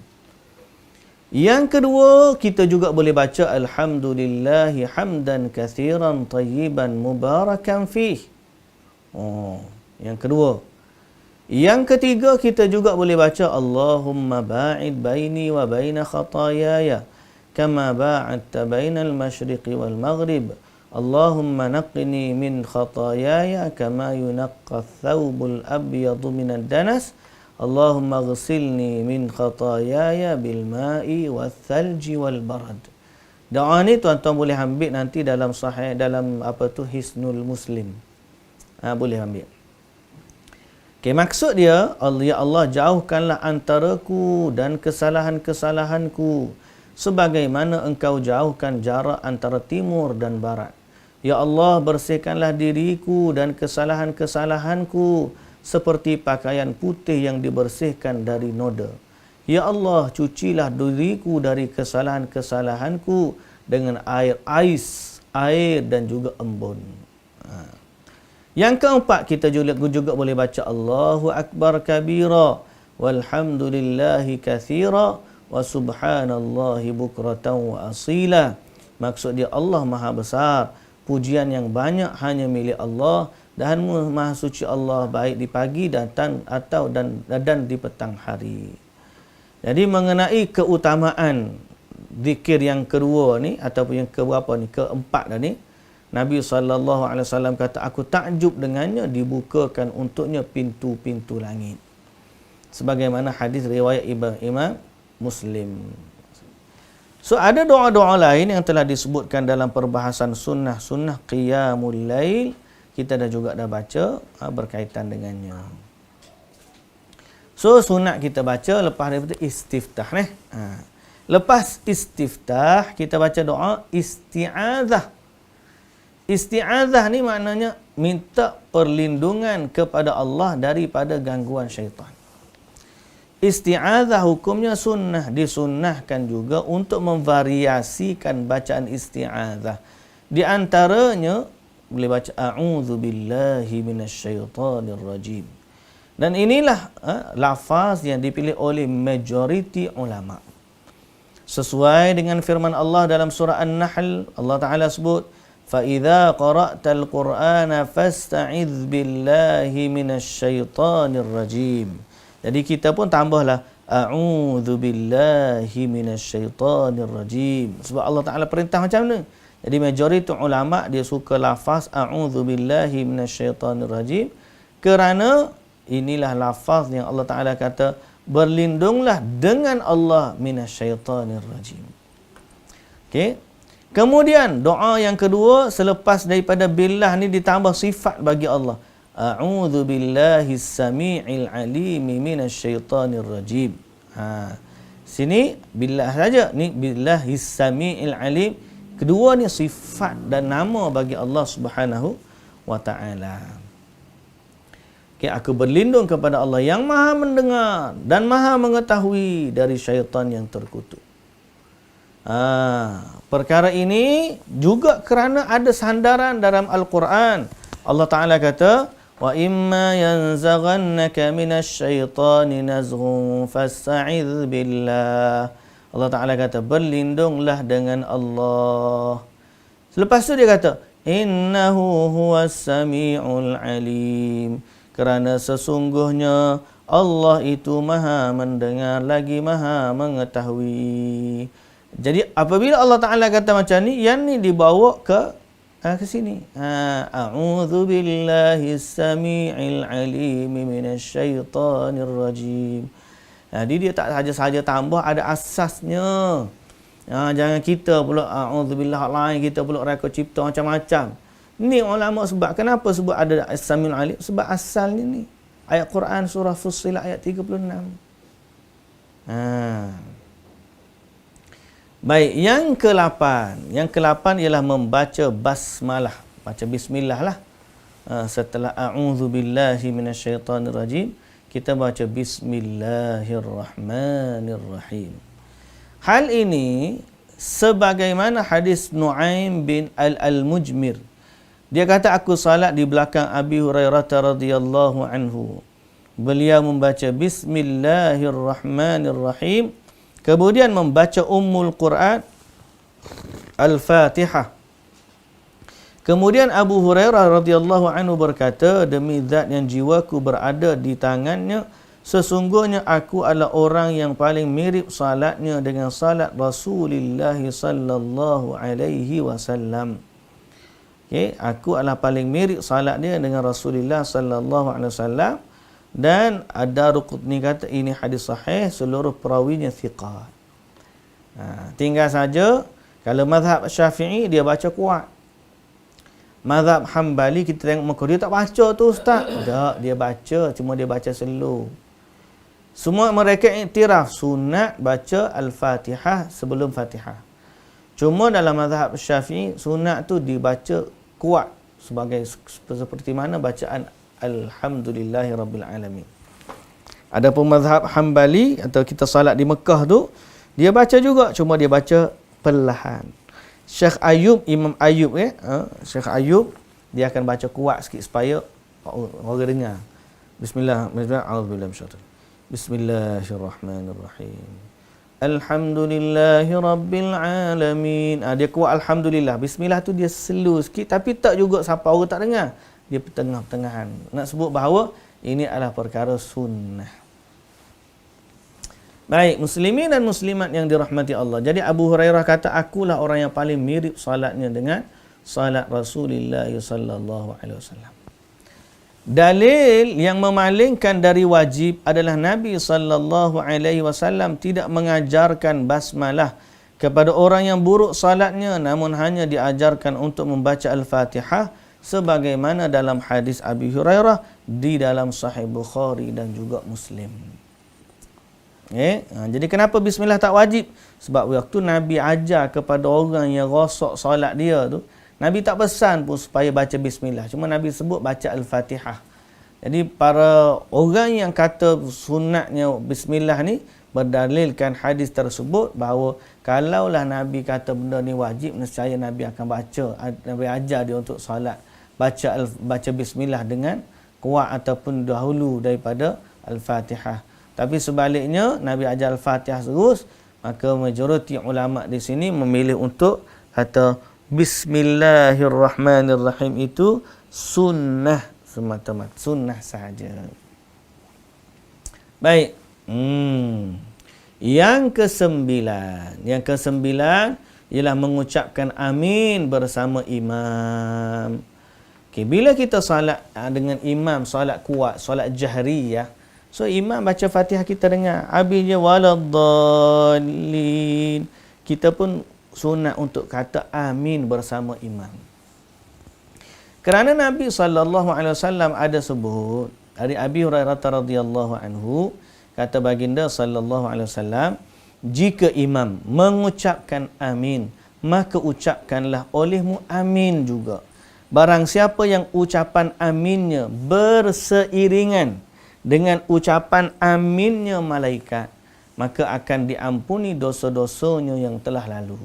Yang kedua, kita juga boleh baca Alhamdulillahi hamdan kathiran tayyiban mubarakan fih. Yang kedua. Yang ketiga, kita juga boleh baca Allahumma ba'id baini wa baina khatayaya kama ba'adta bainal masyriqi wal maghrib. Allahumma naqqini min khatayaya kama yunaqqa ath-thawbul abyadu minad danas. Allahumma ghsilni min khatayaya bil ma'i wath-thalji wal barad. Doa ni tuan-tuan boleh ambil nanti dalam sahih, dalam Hisnul Muslim. Boleh ambil. Okay, maksud dia, ya Allah jauhkanlah antaraku dan kesalahan-kesalahanku sebagaimana engkau jauhkan jarak antara timur dan barat. Ya Allah, bersihkanlah diriku dan kesalahan-kesalahanku seperti pakaian putih yang dibersihkan dari noda. Ya Allah, cucilah diriku dari kesalahan-kesalahanku dengan air ais, air dan juga embun. Yang keempat, kita juga boleh baca Allahu Akbar kabira walhamdulillahi kathira wa subhanallahi bukratan wa asila. Maksud dia, Allah Maha Besar, pujian yang banyak hanya milik Allah, dan Maha Suci Allah baik di pagi dan di petang hari. Jadi mengenai keutamaan zikir yang kedua ni ataupun yang keempat dah ni, Nabi SAW kata, aku takjub dengannya dibukakan untuknya pintu-pintu langit. Sebagaimana hadis riwayat Imam Muslim. So ada doa-doa lain yang telah disebutkan dalam perbahasan sunnah qiyamul lail. Kita dah baca berkaitan dengannya. So sunat kita baca lepas daripada istiftah ni. Lepas istiftah kita baca doa isti'adzah. Isti'adzah ni maknanya minta perlindungan kepada Allah daripada gangguan syaitan. Isti'adzah hukumnya sunnah, disunnahkan juga untuk memvariasikan bacaan isti'adzah. Di antaranya boleh baca a'udzu billahi minasyaitonir rajim. Dan inilah lafaz yang dipilih oleh majoriti ulama. Sesuai dengan firman Allah dalam surah An-Nahl, Allah Taala sebut, fa idza qara'tal Qur'ana fasta'idz billahi minasyaitonir rajim. Jadi kita pun tambahlah a'udzu billahi minasyaitonir rajim. Sebab Allah Taala perintah macam ni. Jadi majoriti ulama dia suka lafaz a'udzu billahi minasyaitonir rajim kerana inilah lafaz yang Allah Taala kata berlindunglah dengan Allah minasyaitonir rajim. Okey. Kemudian doa yang kedua selepas daripada billah ni ditambah sifat bagi Allah. A'udzu billahi samii'il alim minasyaitonir rajim. Sini billah saja, ni billahi samii'il alim. Kedua ni sifat dan nama bagi Allah Subhanahu wa taala. Okay, aku berlindung kepada Allah yang Maha mendengar dan Maha mengetahui dari syaitan yang terkutuk. Perkara ini juga kerana ada sandaran dalam Al-Quran. Allah Ta'ala kata, wa imma yanzaghannaka minasyaitani nazghun fasta'idz billah. Allah Ta'ala kata, berlindunglah dengan Allah. Selepas tu dia kata, innahu huwas sami'ul alim. Kerana sesungguhnya Allah itu Maha mendengar lagi Maha mengetahui. Jadi apabila Allah Ta'ala kata macam ni, yang ni dibawa ke sini. A'udzu billahi samii'il alim minasyaitonir rajim. Jadi dia tak saja tambah, ada asasnya. Jangan kita pula a'udzubillah lain, kita pula reka cipta macam-macam. Ni ulama sebab kenapa sebut ada as-samiul alim? Sebab asalnya ni ayat Quran surah Fussilat ayat 36. Baik, yang ke-8. Yang ke-8 ialah membaca basmalah. Baca bismillah lah. Setelah a'udzu billahi minasyaitonir rajim, kita baca bismillahirrahmanirrahim. Hal ini sebagaimana hadis Nu'aim bin al-Mujmir. Dia kata aku salat di belakang Abi Hurairah radhiyallahu anhu. Beliau membaca bismillahirrahmanirrahim. Kemudian membaca Ummul Quran Al-Fatihah. Kemudian Abu Hurairah radhiyallahu anhu berkata, demi zat yang jiwaku berada di tangannya, sesungguhnya aku adalah orang yang paling mirip salatnya dengan salat Rasulullah sallallahu alaihi wasallam. Okey, aku adalah paling mirip salat dia dengan Rasulullah sallallahu alaihi wasallam. Dan Ad-Darqutni kata ini hadis sahih, seluruh perawinya thiqat. Tinggal saja kalau mazhab Syafi'i dia baca kuat. Mazhab Hambali kita tengok muka dia tak baca tu ustaz. Tak, dia baca, cuma dia baca slow. Semua mereka iktiraf sunat baca Al-Fatihah sebelum Fatihah. Cuma dalam mazhab Syafi'i sunat tu dibaca kuat sebagai seperti mana bacaan Alhamdulillahi Rabbil Alamin. Adapun mazhab Hambali atau kita salat di Mekah tu, dia baca juga, cuma dia baca perlahan. Syekh Ayub, Imam Ayub Syekh Ayub dia akan baca kuat sikit supaya orang dengar. Bismillahirrahmanirrahim. Alhamdulillahi Rabbil Alamin. Dia kuat Alhamdulillah. Bismillah tu dia slow sikit, tapi tak juga sampai orang tak dengar. Dia pertengah-pertengahan. Nak sebut bahawa ini adalah perkara sunnah. Baik, muslimin dan muslimat yang dirahmati Allah. Jadi Abu Hurairah kata, akulah orang yang paling mirip salatnya dengan salat Rasulullah sallallahu alaihi wasallam. Dalil yang memalingkan dari wajib adalah Nabi sallallahu alaihi wasallam tidak mengajarkan basmalah kepada orang yang buruk salatnya, namun hanya diajarkan untuk membaca Al-Fatihah sebagaimana dalam hadis Abi Hurairah di dalam Sahih Bukhari dan juga Muslim. Jadi kenapa bismillah tak wajib? Sebab waktu Nabi ajar kepada orang yang rosak solat dia tu, Nabi tak pesan pun supaya baca bismillah. Cuma Nabi sebut baca Al-Fatihah. Jadi para orang yang kata sunatnya bismillah ni berdalilkan hadis tersebut bahawa kalaulah Nabi kata benda ni wajib, nescaya Nabi akan baca. Nabi ajar dia untuk solat baca bismillah dengan kuat ataupun dahulu daripada Al-Fatihah. Tapi sebaliknya Nabi ajar Al-Fatihah terus, maka majoriti ulama di sini memilih untuk kata Bismillahirrahmanirrahim itu sunnah semata-mata, sunnah sahaja. Baik. Yang kesembilan ialah mengucapkan amin bersama imam. Okay, bila kita solat dengan imam, solat kuat, solat jahriyah, so imam baca Fatihah kita dengar, habisnya waladdallin, kita pun sunat untuk kata amin bersama imam. Kerana Nabi SAW ada sebut dari Abi Hurairah radhiyallahu anhu, kata baginda SAW, jika imam mengucapkan amin, maka ucapkanlah olehmu amin juga. Barang siapa yang ucapan aminnya berseiringan dengan ucapan aminnya malaikat, maka akan diampuni dosa-dosanya yang telah lalu.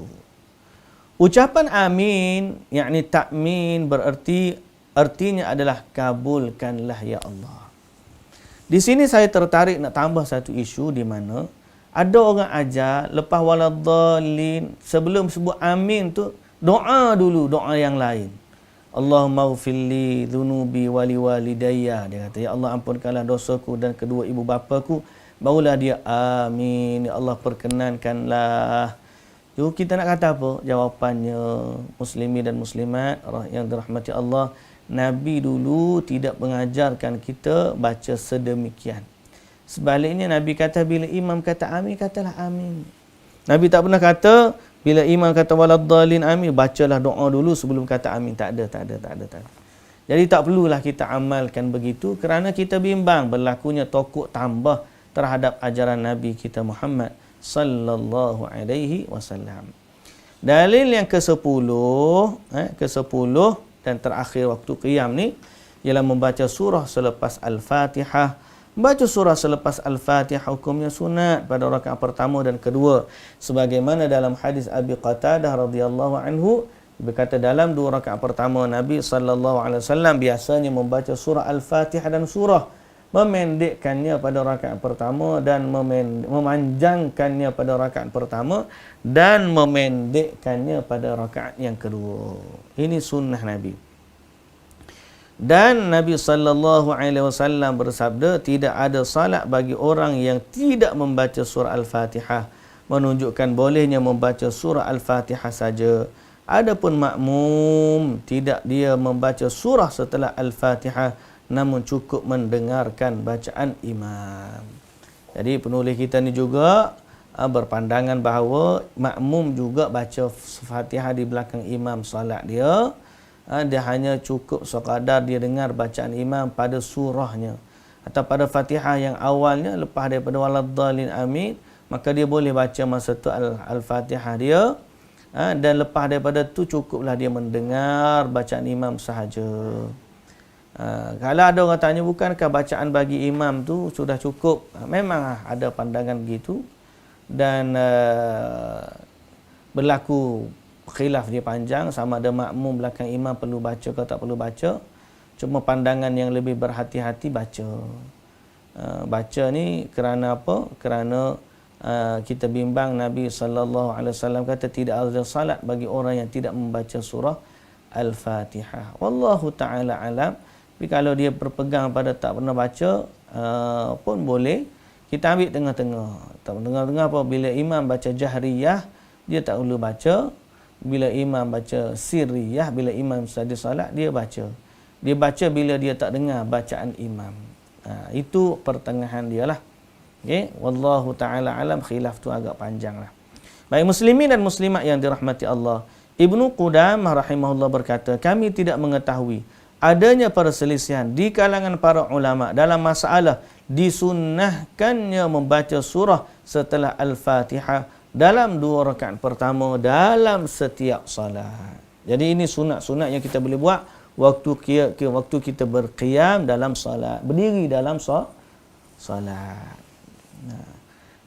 Ucapan amin, yakni takmin, artinya adalah kabulkanlah ya Allah. Di sini saya tertarik nak tambah satu isu di mana ada orang ajar lepas waladdallin, sebelum sebut amin tu doa dulu, doa yang lain. Allahumma ghfirli dhunubi wali walidayya. Dia kata, ya Allah ampunkanlah dosaku dan kedua ibu bapaku. Barulah dia amin. Ya Allah perkenankanlah. Jadi kita nak kata apa? Jawapannya, muslimin dan muslimat yang dirahmati Allah, Nabi dulu tidak mengajarkan kita baca sedemikian. Sebaliknya Nabi kata bila imam kata amin, katalah amin. Nabi tak pernah kata bila imam kata waladdallin amin, bacalah doa dulu sebelum kata amin. Tak ada. Jadi tak perlulah kita amalkan begitu kerana kita bimbang berlakunya tokok tambah terhadap ajaran Nabi kita Muhammad sallallahu alaihi wasallam. Dalil yang ke-10, ke-10 dan terakhir waktu qiyam ni ialah membaca surah selepas Al-Fatihah. Baca surah selepas Al-Fatihah hukumnya sunat pada rakaat pertama dan kedua. Sebagaimana dalam hadis Abi Qatadah radhiyallahu anhu, berkata dalam dua rakaat pertama Nabi SAW biasanya membaca surah Al-Fatihah dan surah, memendekkannya pada rakaat pertama dan memanjangkannya pada rakaat pertama dan memendekkannya pada rakaat yang kedua. Ini sunnah Nabi. Dan Nabi SAW bersabda, tidak ada salat bagi orang yang tidak membaca surah Al-Fatihah, menunjukkan bolehnya membaca surah Al-Fatihah saja. Adapun makmum, tidak dia membaca surah setelah Al-Fatihah, namun cukup mendengarkan bacaan imam. Jadi penulis kita ni juga berpandangan bahawa makmum juga baca Fatihah di belakang imam solat dia. Dia hanya cukup sekadar dia dengar bacaan imam pada surahnya atau pada Fatihah yang awalnya lepas daripada waladdallin amin, maka dia boleh baca masa tu Al-Fatihah dia, dan lepas daripada tu cukuplah dia mendengar bacaan imam sahaja. Kalau ada orang tanya bukankah bacaan bagi imam tu sudah cukup, memang ada pandangan begitu dan berlaku khilaf dia panjang sama ada makmum belakang imam perlu baca ke tak perlu baca. Cuma pandangan yang lebih berhati-hati baca. Baca ni kerana apa? Kerana kita bimbang Nabi SAW kata tidak ada salat bagi orang yang tidak membaca surah Al-Fatihah. Wallahu ta'ala alam. Tapi kalau dia berpegang pada tak pernah baca pun boleh. Kita ambil tengah-tengah. Tak tengah-tengah apa? Bila imam baca jahriyah, dia tak perlu baca. Bila imam baca sirriyah, bila imam sedang solat, dia baca. Dia baca bila dia tak dengar bacaan imam. Itu pertengahan dia lah. Okay? Wallahu ta'ala alam, khilaf tu agak panjang lah. Baik muslimin dan muslimat yang dirahmati Allah. Ibnu Qudamah rahimahullah berkata, kami tidak mengetahui adanya perselisihan di kalangan para ulama dalam masalah disunnahkannya membaca surah setelah Al-Fatihah dalam dua rakaat pertama dalam setiap salat. Jadi ini sunat-sunat yang kita boleh buat waktu kita berqiyam dalam salat, berdiri dalam salat.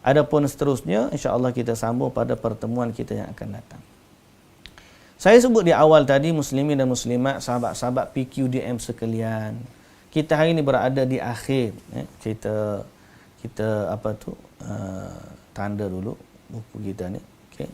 Adapun seterusnya insya-Allah kita sambung pada pertemuan kita yang akan datang. Saya sebut di awal tadi muslimin dan muslimat, sahabat-sahabat PQDM sekalian. Kita hari ini berada di akhir kita apa tu tanda dulu buku kita ni. Okey.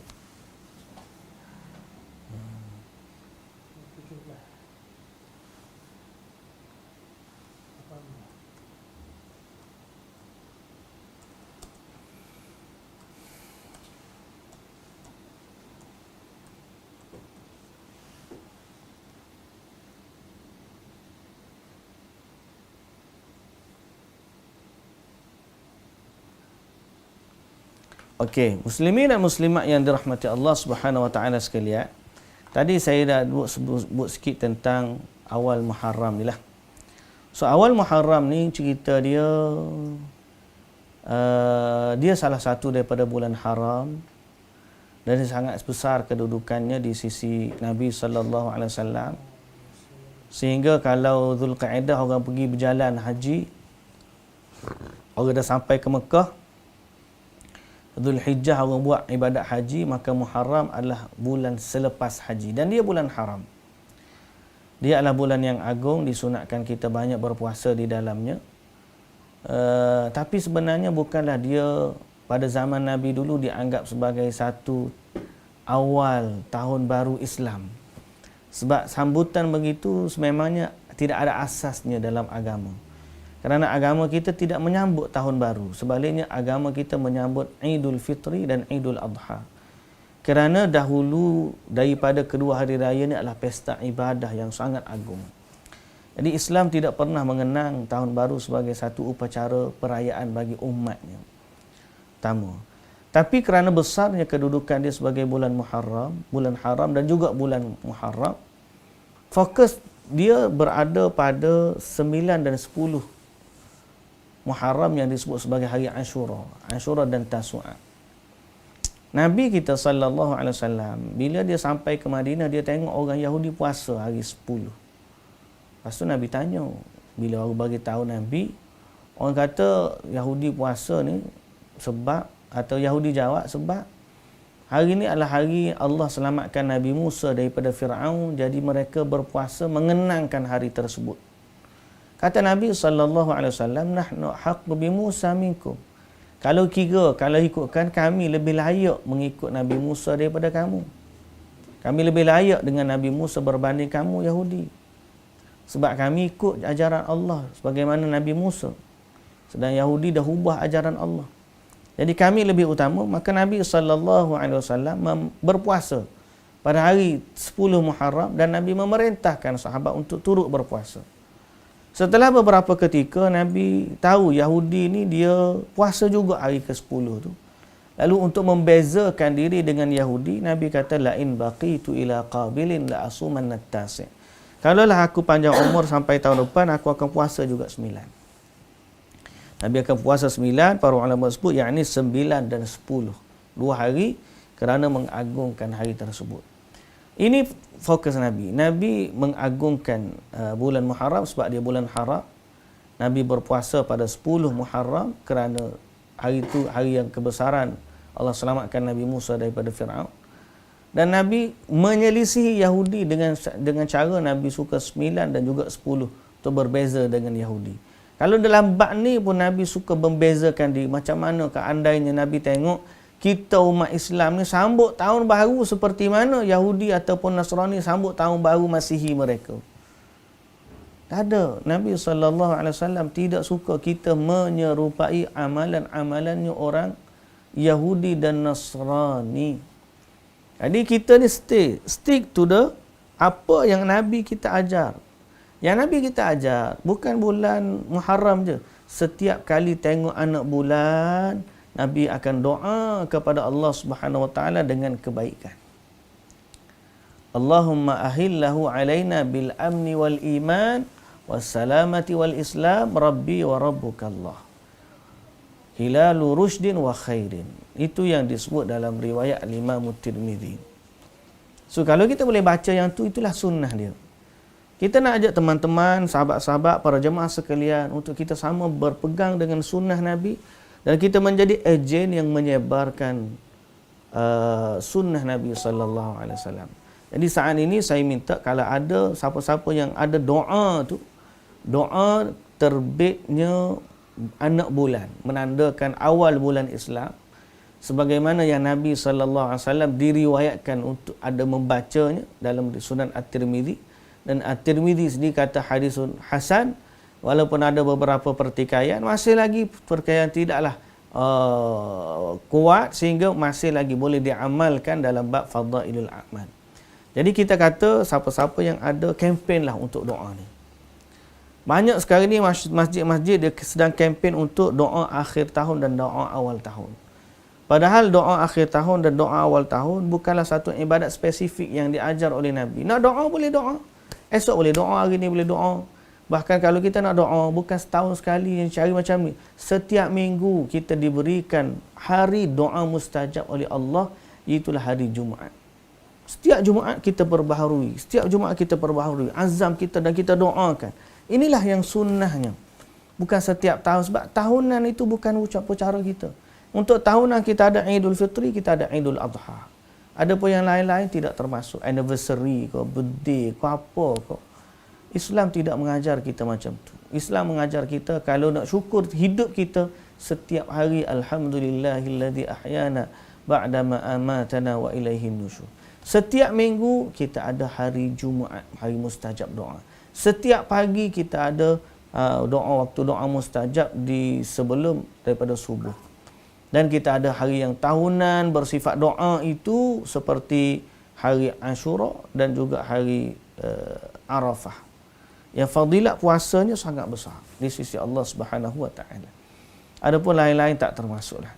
Okey, muslimin dan muslimat yang dirahmati Allah Subhanahu wa taala sekalian. Tadi saya dah sebut sikit tentang awal Muharram ni lah. So awal Muharram ni cerita dia dia salah satu daripada bulan haram dan dia sangat besar kedudukannya di sisi Nabi sallallahu alaihi wasallam. Sehingga kalau Zulqa'dah orang pergi berjalan haji, orang dah sampai ke Mekah, Zulhijjah orang buat ibadat haji, maka Muharram adalah bulan selepas haji dan dia bulan haram. Dia adalah bulan yang agung, disunatkan kita banyak berpuasa di dalamnya. Tapi sebenarnya bukanlah dia pada zaman Nabi dulu dianggap sebagai satu awal tahun baru Islam. Sebab sambutan begitu sememangnya tidak ada asasnya dalam agama. Kerana agama kita tidak menyambut tahun baru. Sebaliknya agama kita menyambut Idul Fitri dan Idul Adha. Kerana dahulu daripada kedua hari raya ini adalah pesta ibadah yang sangat agung. Jadi Islam tidak pernah mengenang tahun baru sebagai satu upacara perayaan bagi umatnya. Pertama. Tapi kerana besarnya kedudukan dia sebagai bulan bulan haram dan juga bulan Muharram, fokus dia berada pada 9 dan 10 Muharram yang disebut sebagai hari Ashura dan Tasu'a. Nabi kita sallallahu alaihi wasallam bila dia sampai ke Madinah, dia tengok orang Yahudi puasa hari 10. Lepas tu Nabi tanya, bila orang bagi tahu Nabi, orang kata Yahudi puasa ni sebab, atau Yahudi jawab sebab hari ni adalah hari Allah selamatkan Nabi Musa daripada Fir'aun, jadi mereka berpuasa mengenangkan hari tersebut. Kata Nabi SAW, nahnu haqqu bi Musa minkum. Kalau ikutkan, kami lebih layak mengikut Nabi Musa daripada kamu. Kami lebih layak dengan Nabi Musa berbanding kamu Yahudi. Sebab kami ikut ajaran Allah sebagaimana Nabi Musa. Sedang Yahudi dah ubah ajaran Allah. Jadi kami lebih utama, maka Nabi SAW berpuasa pada hari 10 Muharram dan Nabi memerintahkan sahabat untuk turut berpuasa. Setelah beberapa ketika Nabi tahu Yahudi ni dia puasa juga hari ke-10 tu. Lalu untuk membezakan diri dengan Yahudi, Nabi kata la in baqitu ila qabilin la asumanna at-tasi'. Kalaulah aku panjang umur sampai tahun depan, aku akan puasa juga 9. Nabi akan puasa 9, para ulama sebut yakni 9 dan 10. 2 hari kerana mengagungkan hari tersebut. Ini fokus Nabi. Nabi mengagungkan bulan Muharram sebab dia bulan haram. Nabi berpuasa pada 10 Muharram kerana hari itu hari yang kebesaran Allah selamatkan Nabi Musa daripada Fir'aun. Dan Nabi menyelisihi Yahudi dengan cara Nabi suka 9 dan juga 10 untuk berbeza dengan Yahudi. Kalau dalam bab ni pun Nabi suka membezakan diri. Macam mana andainya Nabi tengok kita umat Islam ni sambut tahun baru seperti mana Yahudi ataupun Nasrani sambut tahun baru Masihi mereka. Tak ada. Nabi SAW tidak suka kita menyerupai amalan-amalannya orang Yahudi dan Nasrani. Jadi kita ni stick to the apa yang Nabi kita ajar. Yang Nabi kita ajar bukan bulan Muharram je. Setiap kali tengok anak bulan, Nabi akan doa kepada Allah Subhanahu wa taala dengan kebaikan. Allahumma ahillahu alaina bil amni wal iman was salamati wal islam rabbi wa rabbukallah. Hilalu rushdin wa khairin. Itu yang disebut dalam riwayat Imam Tirmizi. So kalau kita boleh baca yang tu, itulah sunnah dia. Kita nak ajak teman-teman, sahabat-sahabat, para jemaah sekalian untuk kita sama berpegang dengan sunnah Nabi dan kita menjadi ejen yang menyebarkan sunnah Nabi sallallahu alaihi wasallam. Jadi saat ini saya minta kalau ada siapa-siapa yang ada doa tu, doa terbitnya anak bulan menandakan awal bulan Islam, sebagaimana yang Nabi sallallahu alaihi wasallam diriwayatkan untuk ada membacanya dalam Sunan At-Tirmizi, dan At-Tirmizi sendiri kata hadisun hasan, walaupun ada beberapa pertikaian, masih lagi pertikaian tidaklah kuat sehingga masih lagi boleh diamalkan dalam bab fadailul a'mal. Jadi kita kata siapa-siapa yang ada kempen lah untuk doa ni. Banyak sekarang ni masjid-masjid dia sedang kempen untuk doa akhir tahun dan doa awal tahun. Padahal doa akhir tahun dan doa awal tahun bukanlah satu ibadat spesifik yang diajar oleh Nabi. Nak doa boleh doa. Esok boleh doa, hari ni boleh doa. Bahkan kalau kita nak doa, bukan setahun sekali yang cari macam ni. Setiap minggu kita diberikan hari doa mustajab oleh Allah, itulah hari Jumaat. Setiap Jumaat kita perbaharui. Setiap Jumaat kita perbaharui. Azam kita dan kita doakan. Inilah yang sunnahnya. Bukan setiap tahun. Sebab tahunan itu bukan cara kita. Untuk tahunan kita ada Idul Fitri, kita ada Idul Adha. Ada pun yang lain-lain tidak termasuk. Anniversary ke, birthday ke, apa ke. Islam tidak mengajar kita macam tu. Islam mengajar kita kalau nak syukur hidup kita setiap hari, alhamdulillahilladzi ahyana ba'dama amatana wa ilaihin nusyur. Setiap minggu kita ada hari Jumaat, hari mustajab doa. Setiap pagi kita ada waktu doa mustajab di sebelum daripada subuh. Dan kita ada hari yang tahunan bersifat doa itu seperti hari Ashura dan juga hari Arafah. Yang fadilat puasanya sangat besar di sisi Allah Subhanahu wa taala. Adapun lain-lain tak termasuklah.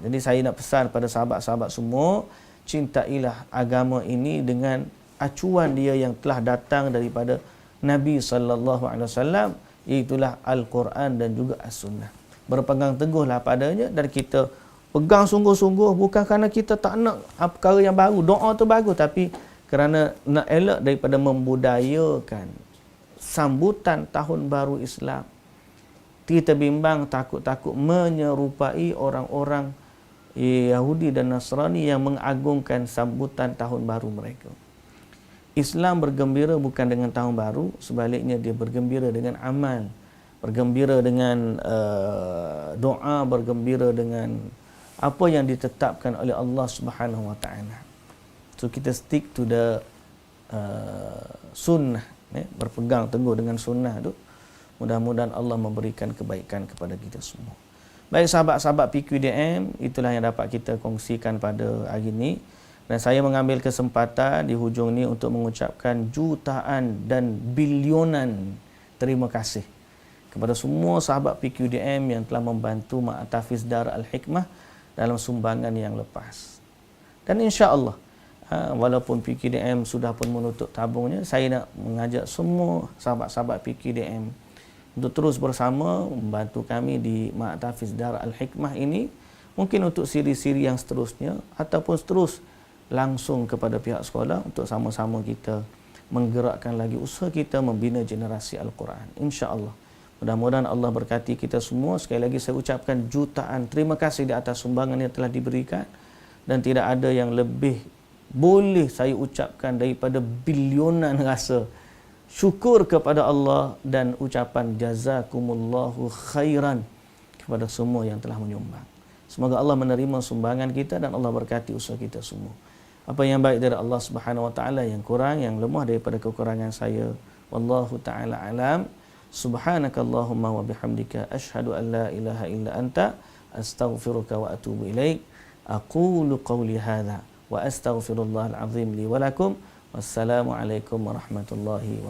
Jadi saya nak pesan pada sahabat-sahabat semua, cintailah agama ini dengan acuan dia yang telah datang daripada Nabi sallallahu alaihi wasallam, iaitulah Al-Quran dan juga As-Sunnah. Berpegang teguhlah padanya dan kita pegang sungguh-sungguh, bukan kerana kita tak nak perkara yang baru. Doa tu bagus, tapi kerana nak elak daripada membudayakan sambutan tahun baru Islam. Kita bimbang takut-takut menyerupai orang-orang Yahudi dan Nasrani yang mengagungkan sambutan tahun baru mereka. Islam bergembira bukan dengan tahun baru, sebaliknya dia bergembira dengan amal, bergembira dengan doa, bergembira dengan apa yang ditetapkan oleh Allah Subhanahu wa taala. So kita stick to the sunnah, berpegang teguh dengan sunnah tu. Mudah-mudahan Allah memberikan kebaikan kepada kita semua. Baik sahabat-sahabat PQDM, itulah yang dapat kita kongsikan pada hari ini. Dan saya mengambil kesempatan di hujung ini untuk mengucapkan jutaan dan bilionan terima kasih kepada semua sahabat PQDM yang telah membantu Mak Tafiz Dar Al-Hikmah dalam sumbangan yang lepas. Dan insya-Allah, walaupun PQDM sudah pun menutup tabungnya, saya nak mengajak semua sahabat-sahabat PQDM untuk terus bersama membantu kami di Mak Tafiz Dar Al-Hikmah ini, mungkin untuk siri-siri yang seterusnya, ataupun terus langsung kepada pihak sekolah untuk sama-sama kita menggerakkan lagi usaha kita membina generasi Al-Quran. InsyaAllah. Mudah-mudahan Allah berkati kita semua. Sekali lagi saya ucapkan jutaan terima kasih di atas sumbangan yang telah diberikan. Dan tidak ada yang lebih boleh saya ucapkan daripada bilionan rasa syukur kepada Allah dan ucapan jazakumullahu khairan kepada semua yang telah menyumbang. Semoga Allah menerima sumbangan kita dan Allah berkati usaha kita semua. Apa yang baik dari Allah Subhanahu wa taala, yang kurang, yang lemah daripada kekurangan saya, wallahu taala alam. Subhanakallahumma wa bihamdika asyhadu an la ilaha illa anta astaghfiruka wa atubu ilaik. Aqulu qawli hadza wa astaghfirullahal azim li wa lakum. Wassalamu alaikum warahmatullahi wabarakatuh.